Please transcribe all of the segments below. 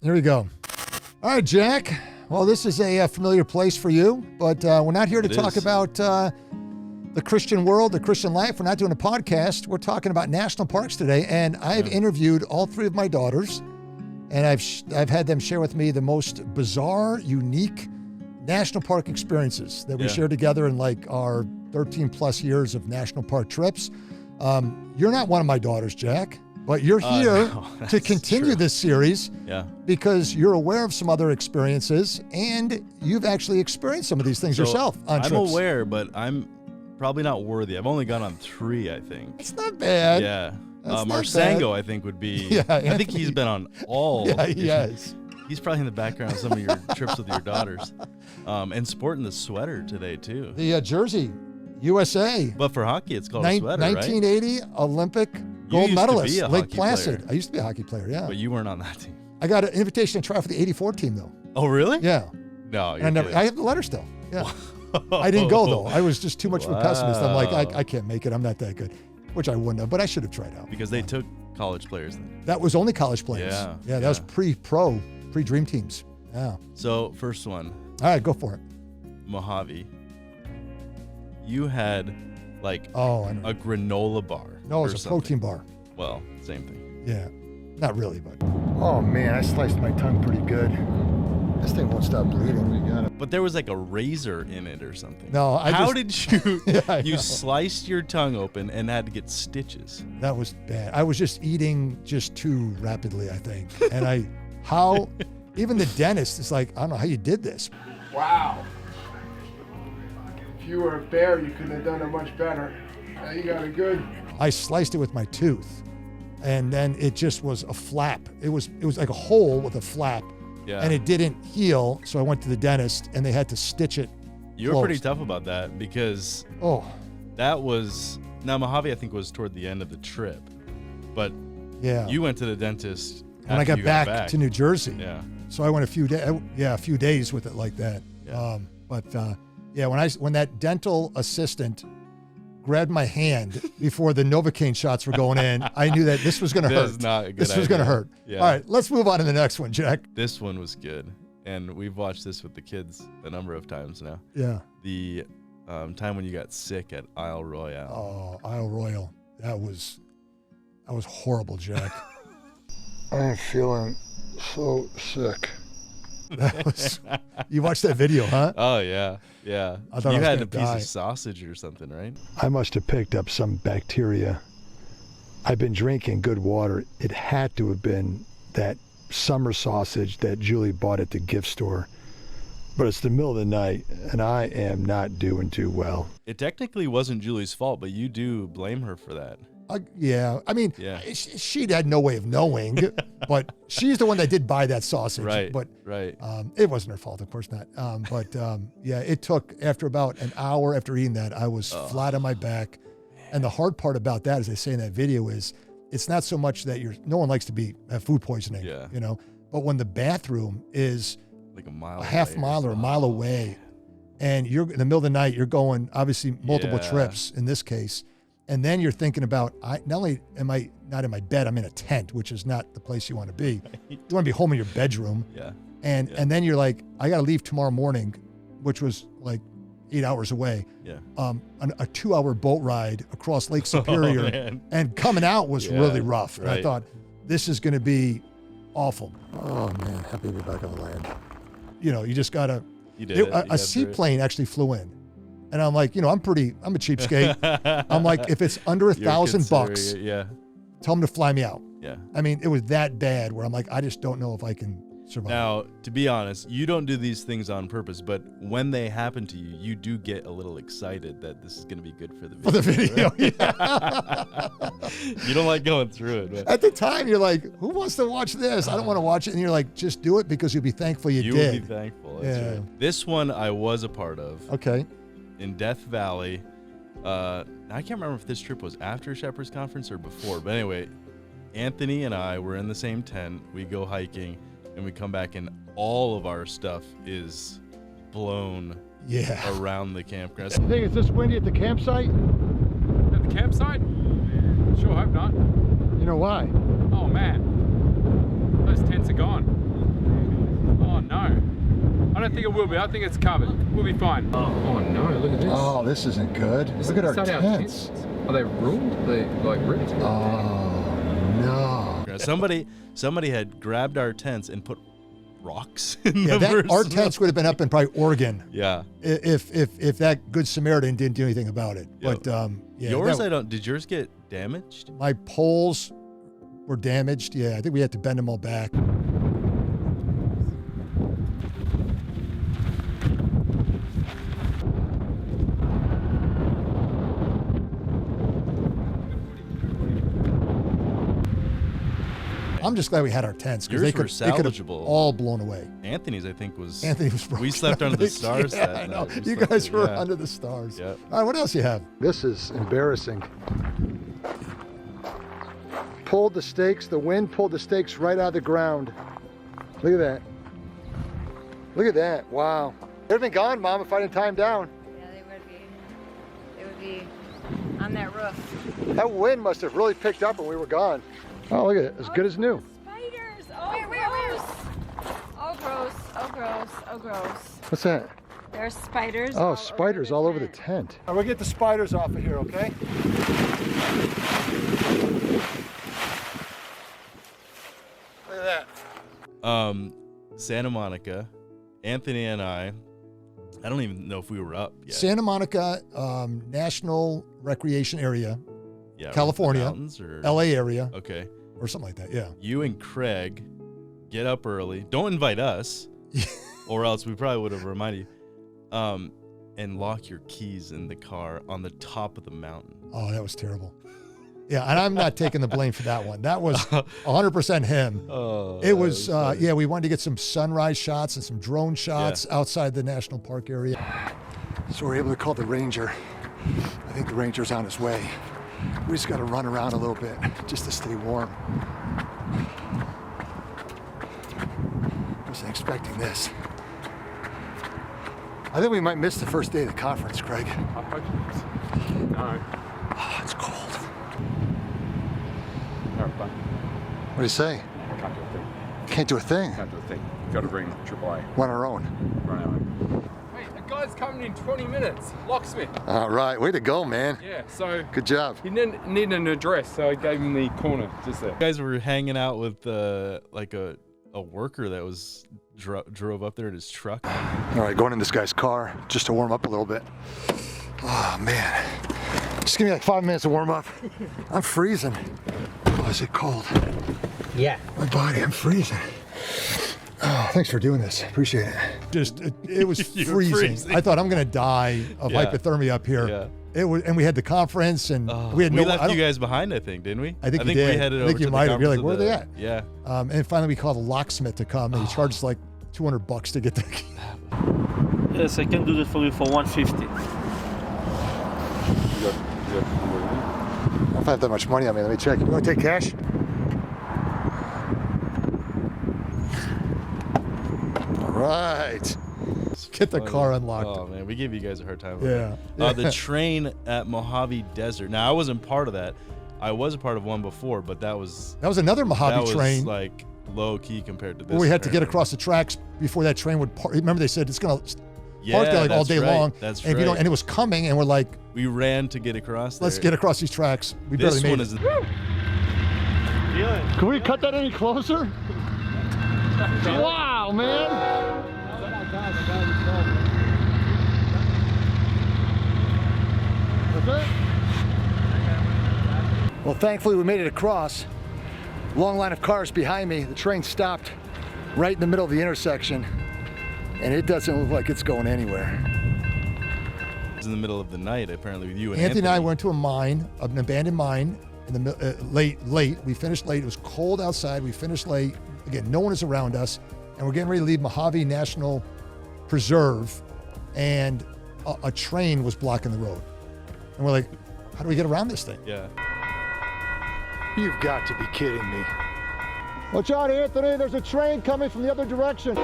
Here we go. All right, Jack. Well, this is a familiar place for you, but we're not here to talk about the Christian world, the Christian life. We're not doing a podcast. We're talking about national parks today, and I've interviewed all three of my daughters, and I've had them share with me the most bizarre, unique national park experiences that we shared together in like our 13 plus years of national park trips. You're not one of my daughters, Jack, but you're here to continue this series because you're aware of some other experiences and you've actually experienced some of these things yourself on trips. I'm aware, but I'm probably not worthy. I've only gone on 3, I think. It's not bad. Yeah. Marsango, I think, would be. I think he's been on all. Yeah, he has. He's probably in the background of some of your trips with your daughters. And sporting the sweater today, too. The jersey, USA. But for hockey, it's called a sweater, 1980 Olympic gold medalist, Lake Placid. I used to be a hockey player, yeah. But you weren't on that team. I got an invitation to try for the 84 team, though. Oh, really? Yeah. No, you're I have the letter still. Yeah. I didn't go, though. I was just too much of a pessimist. I'm like, I can't make it. I'm not that good, which I wouldn't have, but I should have tried out. Because they took college players then. That was only college players. Yeah, that was pre-pro, pre-dream teams. Yeah. So, first one. All right, go for it. Mojave. You had like a granola bar. No, it was a protein bar. Well, same thing. Yeah. Not really, but. Oh, man, I sliced my tongue pretty good. This thing won't stop bleeding. We got it. But there was like a razor in it or something. No, How did you? You sliced your tongue open and had to get stitches. That was bad. I was just eating just too rapidly, I think. And even the dentist is like, I don't know how you did this. Wow. If you were a bear, you couldn't have done it much better. Now you got it good. I sliced it with my tooth, and then it just was a flap. It was like a hole with a flap. Yeah. And it didn't heal, so I went to the dentist, and they had to stitch it. You were pretty tough about that because that was now Mojave. I think was toward the end of the trip, but you went to the dentist when I got back to New Jersey. Yeah, so I went a few days with it like that. Yeah. When that dental assistant grabbed my hand before the Novocaine shots were going in, I knew that this was going to hurt. This was going to hurt. Yeah. All right, let's move on to the next one, Jack. This one was good, and we've watched this with the kids a number of times now. Yeah. The time when you got sick at Isle Royale. Oh, Isle Royale. That was horrible, Jack. I'm feeling so sick. You watched that video, huh? Oh, yeah. Yeah. I thought you had a die. piece of sausage or something, right? I must have picked up some bacteria. I've been drinking good water. It had to have been that summer sausage that Julie bought at the gift store. But it's the middle of the night, and I am not doing too well. It technically wasn't Julie's fault, but you do blame her for that. She had no way of knowing, but she's the one that did buy that sausage. Right, but right. It wasn't her fault, of course not. It took, after about an hour after eating that, I was flat on my back. And the hard part about that, as they say in that video, is it's not so much that no one likes to have food poisoning, but when the bathroom is like a half mile or a mile away, and you're in the middle of the night, you're going obviously multiple trips in this case. And then you're thinking about, not only am I not in my bed, I'm in a tent, which is not the place you want to be. You want to be home in your bedroom. Yeah. And then you're like, I got to leave tomorrow morning, which was like 8 hours away. Yeah. A 2-hour boat ride across Lake Superior. And coming out was really rough. And I thought, this is going to be awful. Oh, man, happy to be back on the land. You just got to. You did a seaplane actually flew in. And I'm like, I'm a cheapskate. I'm like, if it's under $1,000, tell them to fly me out. Yeah. I mean, it was that bad where I'm like, I just don't know if I can survive. Now, to be honest, you don't do these things on purpose, but when they happen to you, you do get a little excited that this is going to be good for the video. For the video, You don't like going through it. But. At the time, you're like, who wants to watch this? I don't want to watch it. And you're like, just do it because you'll be thankful you did. You will be thankful. That's right. This one I was a part of. Okay. In Death Valley. I can't remember if this trip was after Shepherd's Conference or before, but anyway, Anthony and I were in the same tent. We go hiking and we come back and all of our stuff is blown around the campground. You think it's this windy at the campsite? At the campsite? Sure hope not. You know why? Oh man, those tents are gone. don't think it will be. I think it's covered. We'll be fine. Oh no, look at this. Oh, this isn't good. Look at our tents. Are they ruined? They like ripped? Oh, no. Somebody had grabbed our tents and put rocks in Yeah, them. our tents would have been up in probably Oregon. Yeah. If that Good Samaritan didn't do anything about it. Yep. But yeah. Yours, did yours get damaged? My poles were damaged. Yeah, I think we had to bend them all back. I'm just glad we had our tents because they could have all blown away. Anthony's, I think, was. Anthony was broken. We slept under the stars Yeah, that I know. night. You guys were under the stars. Yep. All right, what else you have? This is embarrassing. Pulled the stakes. The wind pulled the stakes right out of the ground. Look at that. Look at that. Wow. They'd have been gone, Mom, if I didn't tie them down. Yeah, they would be on that roof. That wind must have really picked up when we were gone. Oh, look at it. As good as new. Spiders! Oh, where? Oh, gross. Oh, gross. Oh, gross. What's that? There's spiders. Oh, spiders all over the tent. All right, we'll get the spiders off of here, okay? Look at that. Santa Monica, Anthony and I don't even know if we were up yet. Santa Monica National Recreation Area, Yeah, California, mountains or LA area, okay, or something like that. Yeah. You and Craig get up early. Don't invite us, or else we probably would have reminded you. And lock your keys in the car on the top of the mountain. Oh, that was terrible. Yeah, and I'm not taking the blame for that one. That was 100% him. Oh, it was yeah, we wanted to get some sunrise shots and some drone shots outside the national park area. So we're able to call the ranger. I think the ranger's on his way. We just got to run around a little bit just to stay warm. Wasn't expecting this. I think we might miss the first day of the conference, Craig. I hope not. No. Oh, it's cold. All right, bye. What do you say? Can't do a thing. Can't do a thing. Can't do a thing. Got to bring AAA. We're on our own. Run out. Wait, a guy's coming in 20 minutes. Locksmith. All right, way to go, man. Yeah, so Good job. he didn't need an address, so I gave him the corner just there. You guys were hanging out with like a worker that was drove up there in his truck. All right, going in this guy's car just to warm up a little bit. Oh, man. Just give me like 5 minutes to warm up. I'm freezing. Oh, is it cold? Yeah. My body, I'm freezing. Oh, thanks for doing this. Appreciate it. Just, it was freezing. I thought I'm going to die of hypothermia up here. Yeah. It was, and we had the conference, and we had left you guys behind, I think, didn't we? I think we did. headed I over think you to might the have. You're like, conference where are they at? Yeah. And finally, we called a locksmith to come, and he charged us like $200 to get the key. Yes, I can do that for you for 150. I don't know if I have that much money on me. Let me check. You want to take cash? All right. Get the car unlocked. Oh man, we gave you guys a hard time. Yeah. The train at Mojave Desert. Now I wasn't part of that. I was a part of one before, but that was another Mojave train. Like low key compared to this. Well, we had to get across the tracks before that train would park. Remember, they said it's going to park there like all day long. That's and right. And it was coming, and we're like, we ran to get across. Let's get across these tracks. We this barely one made is. Can we cut that any closer? Wow, man. Well, thankfully we made it across. Long line of cars behind me. The train stopped right in the middle of the intersection, and it doesn't look like it's going anywhere. It was in the middle of the night, apparently, with you and Anthony and I went to a mine, an abandoned mine, in the late. We finished late. It was cold outside. We finished late. Again, no one is around us, and we're getting ready to leave Mojave National Preserve, and a train was blocking the road. And we're like, how do we get around this thing? Yeah. You've got to be kidding me. Watch out, Anthony. There's a train coming from the other direction.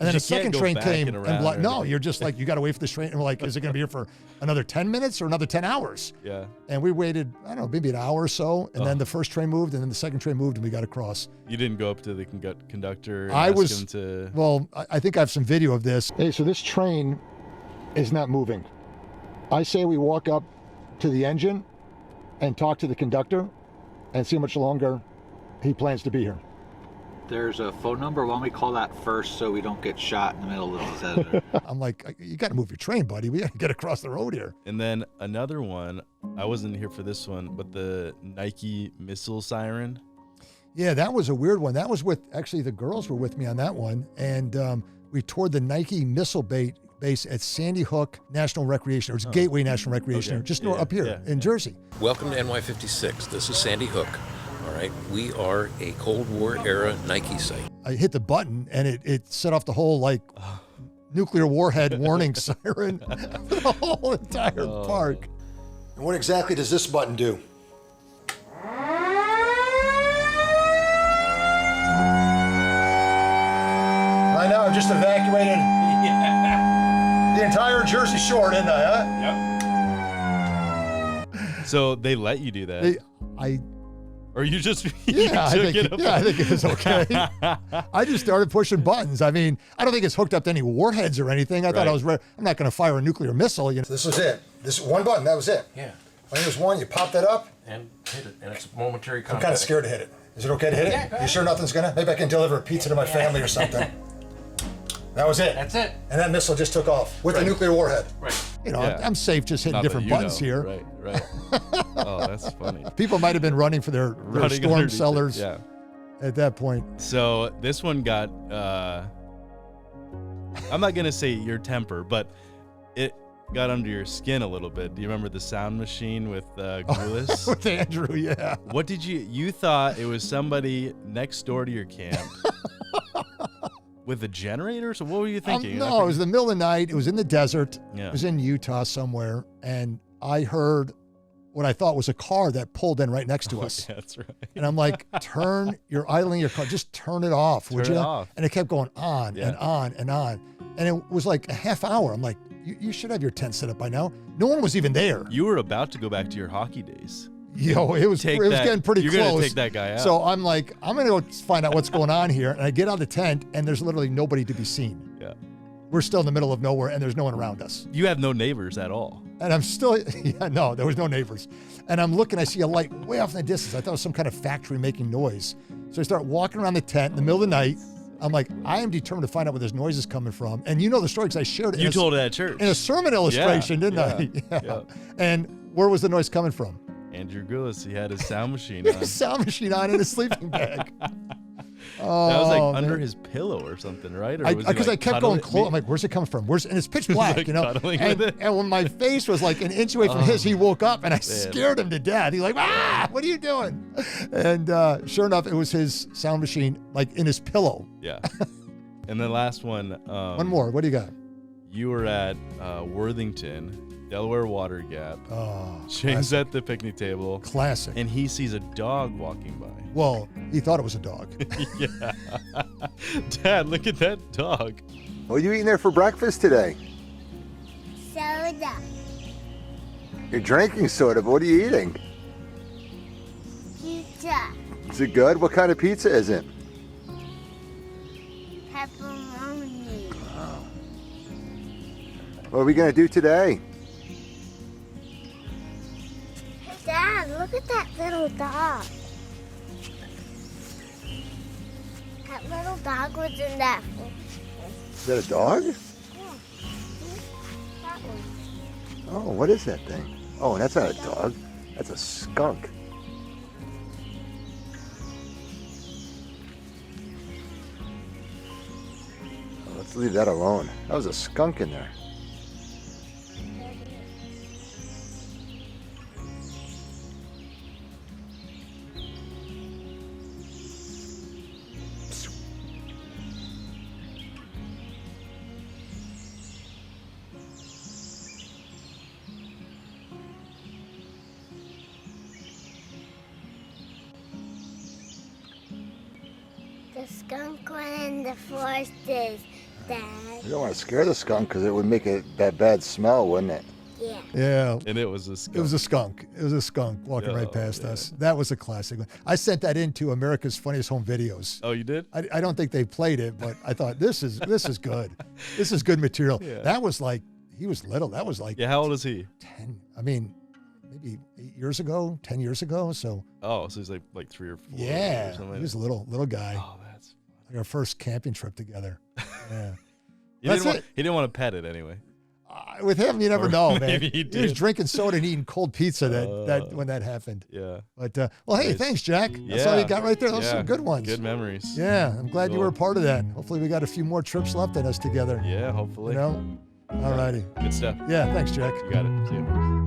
And then You a second can't go train back came and and around or no, anything. you're just like, you got to wait for this train. And we're like, is it going to be here for another 10 minutes or another 10 hours? Yeah. And we waited, I don't know, maybe an hour or so. And then the first train moved and then the second train moved and we got across. You didn't go up to the conductor and I ask was, him to... well, I think I have some video of this. Hey, so this train is not moving. I say we walk up to the engine and talk to the conductor and see how much longer he plans to be here. There's a phone number. Why don't we call that first so we don't get shot in the middle of the desert? I'm like, you got to move your train, buddy. We got to get across the road here. And then another one, I wasn't here for this one, but the Nike missile siren. Yeah, that was a weird one. That was with, actually, the girls were with me on that one. And we toured the Nike missile base at Sandy Hook National Recreation, or it's Gateway National Recreation, Okay. just Yeah, up here yeah. in Jersey. Welcome to NY56. This is Sandy Hook. All right, we are a Cold War era Nike site. I hit the button and it set off the whole like nuclear warhead warning siren for the whole entire park. And what exactly does this button do? Right now I've just evacuated the entire Jersey Shore, didn't I? Huh? So they let you do that? Or you just Yeah, I think it was okay. I just started pushing buttons. I mean, I don't think it's hooked up to any warheads or anything. I thought I was ready. I'm not going to fire a nuclear missile. You know. This was it. This one button. That was it. Yeah. When it was one, you pop that up. And hit it, and it's momentary I'm contact. kind of scared to hit it. Is it okay to hit it? You sure nothing's gonna? Maybe I can deliver a pizza to my family or something. That was it. That's it. And that missile just took off with the nuclear warhead. Right. You know, Yeah. I'm safe just hitting Not different that you buttons know. here. Right. Oh, that's funny. People might have been running for their Running storm underneath it, cellars Yeah. at that point. So this one got, I'm not going to say your temper, but it got under your skin a little bit. Do you remember the sound machine with Goulis? With Andrew, yeah. What did you thought it was somebody next door to your camp with a generator? So what were you thinking? No, it was the middle of the night. It was in the desert. Yeah. It was in Utah somewhere. And I heard what I thought was a car that pulled in right next to us. Yeah, that's right. And I'm like, you're idling your car. Just turn it off, would Turn you? it off. And it kept going on and on and on. And it was like a half hour. I'm like, you should have your tent set up by now. No one was even there. You were about to go back to your hockey days. Yo, it was getting pretty You're close. You're going to take that guy out. So I'm like, I'm going to go find out what's going on here. And I get out of the tent and there's literally nobody to be seen. Yeah. We're still in the middle of nowhere and there's no one around us. You have no neighbors at all. And I'm still, no, there was no neighbors. And I'm looking, I see a light way off in the distance. I thought it was some kind of factory making noise. So I start walking around the tent in the middle of the night. I'm like, I am determined to find out where this noise is coming from. And you know the story because I shared it. You told it at church. In a sermon illustration, didn't I? Yeah. And where was the noise coming from? Andrew Goulis, he had his sound machine His on. sound machine on in his sleeping bag. That was like Oh, under man. his pillow or something, right? Or was he, Because I like, kept going cuddling- close. I'm like, where's it coming from? And it's pitch black, like you know? cuddling And, with it? and when my face was like an inch away from his, he woke up and I scared him to death. He's like, what are you doing? And sure enough, it was his sound machine like in his pillow. Yeah. And the last one. One more. What do you got? You were at Worthington, Delaware Water Gap. Oh, Shane's at the picnic table. Classic. And he sees a dog walking by. Well, he thought it was a dog. Yeah. Dad, look at that dog. What are you eating there for breakfast today? Soda. You're drinking soda, but what are you eating? Pizza. Is it good? What kind of pizza is it? Pepperoni. What are we going to do today? Hey, Dad, look at that little dog. That little dog was in that. Is that a dog? Yeah. That one. Oh, what is that thing? Oh, that's not a dog. That's a skunk. Oh, let's leave that alone. That was a skunk in there. The skunk went in the forest. Dad. You don't want to scare the skunk because it would make it that bad smell, wouldn't it? Yeah. Yeah. And it was a skunk. It was a skunk. It was a skunk walking right past us. That was a classic. I sent that into America's Funniest Home Videos. Oh, you did? I don't think they played it, but I thought this is good. This is good material. Yeah. That was like, he was little. That was like, Yeah, how old is he? 10. I mean, maybe 8 years ago, 10 years ago. So Oh, so he's like 3 or 4. yeah, or something. he was a little guy. Oh, that's Like our first camping trip together. Yeah. he didn't want to pet it anyway. With him, you never know, man. maybe he was did. drinking soda and eating cold pizza when that happened. Yeah. But well, hey, Nice. thanks, Jack. That's all you got right there. Those are some good ones. Good memories. Yeah, I'm glad you Cool. were a part of that. Hopefully, we got a few more trips left in us together. Yeah, hopefully. You know. All righty. Good stuff. Yeah, thanks, Jack. You got it. See you.